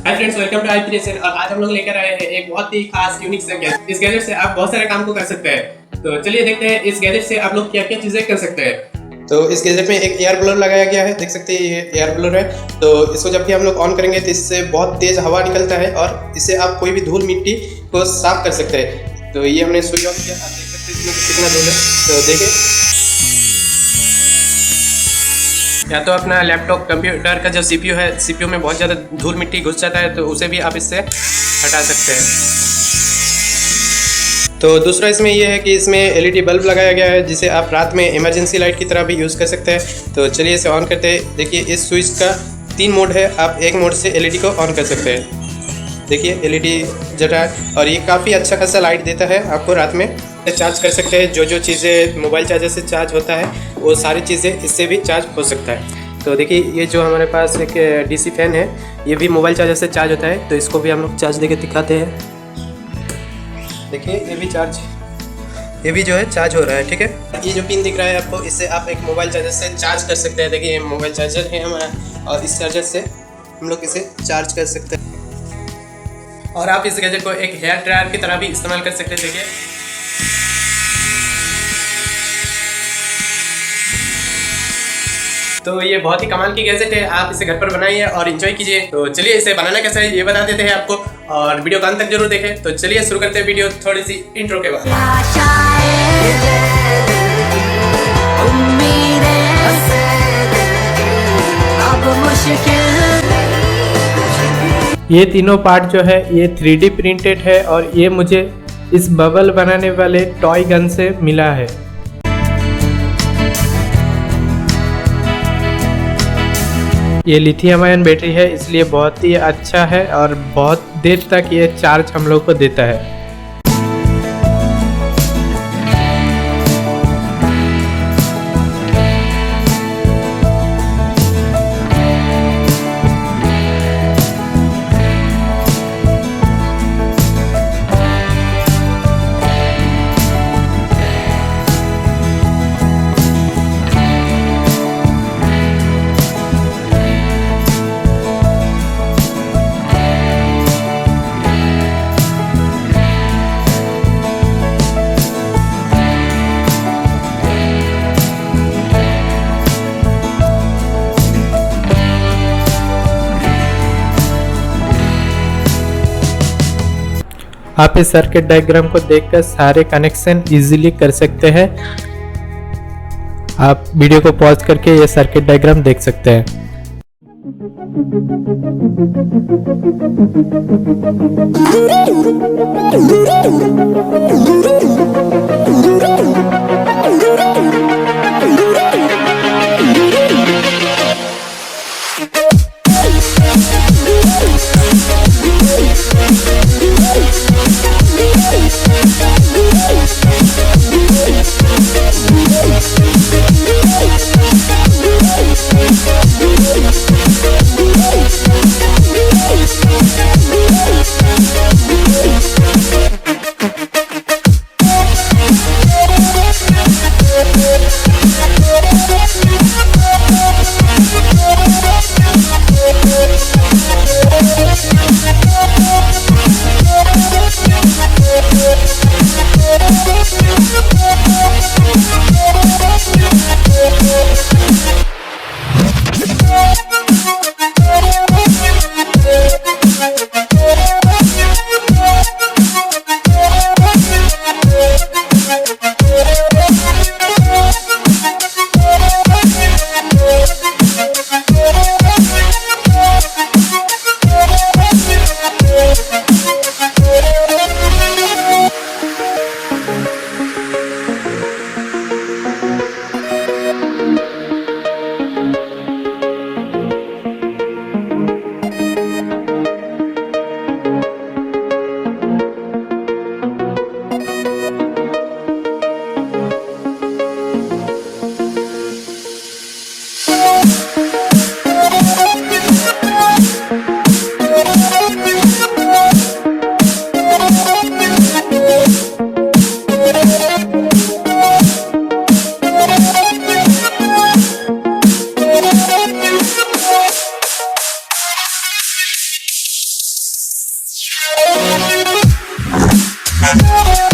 Hi friends, welcome to IP nation. और आज हम लोग लेकर आए हैं एक बहुत ही खास यूनिक सा गैजेट। इस गैजेट से आप बहुत सारे काम को कर सकते हैं। तो चलिए देखते हैं इस गैजेट से आप लोग क्या क्या चीजें कर सकते हैं। तो इस गैजेट में एक एयर ब्लोअर लगाया गया है, देख सकते हैं ये एयर ब्लोअर है। तो इसको जब भी हम लोग ऑन करेंगे तो इससे बहुत तेज हवा निकलता है और इससे आप कोई भी धूल मिट्टी को साफ कर सकते हैं। तो ये हमने स्विच ऑन किया, आप देख सकते हैं इसमें कितना धूल है। तो देखिए, या तो अपना लैपटॉप कंप्यूटर का जो सीपीयू है, सीपीयू में बहुत ज़्यादा धूल मिट्टी घुस जाता है, तो उसे भी आप इससे हटा सकते हैं। तो दूसरा इसमें ये है कि इसमें एलईडी बल्ब लगाया गया है, जिसे आप रात में इमरजेंसी लाइट की तरह भी यूज़ कर सकते हैं। तो चलिए इसे ऑन करते हैं। देखिए, इस स्विच का 3 मोड है, आप एक मोड से एलईडी को ऑन कर सकते हैं। देखिए एलईडी जल रहा है और ये काफ़ी अच्छा खासा लाइट देता है आपको रात में। चार्ज कर सकते हैं, जो चीज़ें मोबाइल चार्जर से चार्ज होता है वो सारी चीज़ें इससे भी चार्ज हो सकता है। तो देखिए, ये जो हमारे पास एक डीसी फैन है, ये भी मोबाइल चार्जर से चार्ज होता है। तो इसको भी हम लोग चार्ज देके दिखाते हैं। देखिए, ये भी जो है चार्ज हो रहा है, ठीक है। ये जो पिन दिख रहा है आपको, इससे आप एक मोबाइल चार्जर से चार्ज कर सकते हैं। देखिए, ये मोबाइल चार्जर है हमारा और इस चार्जर से हम लोग इसे चार्ज कर सकते हैं। और आप इस गैजेट को एक हेयर ड्रायर की तरह भी इस्तेमाल कर सकते हैं। देखिए, तो ये बहुत ही कमाल की गैजेट है। आप इसे घर पर बनाइए और एंजॉय कीजिए। तो चलिए इसे बनाना कैसा है ये बता देते हैं आपको, और वीडियो का अंत तक जरूर देखें। तो चलिए शुरू करते हैं वीडियो थोड़ी सी इंट्रो के बाद। ये तीनों पार्ट जो है ये 3D प्रिंटेड है और ये मुझे इस बबल बनाने वाले टॉय गन से मिला है। ये लिथियम आयन बैटरी है, इसलिए बहुत ही अच्छा है और बहुत देर तक ये चार्ज हम लोग को देता है। आप इस सर्किट डायग्राम को देखकर सारे कनेक्शन इजीली कर सकते हैं। आप वीडियो को पॉज करके ये सर्किट डायग्राम देख सकते हैं। है।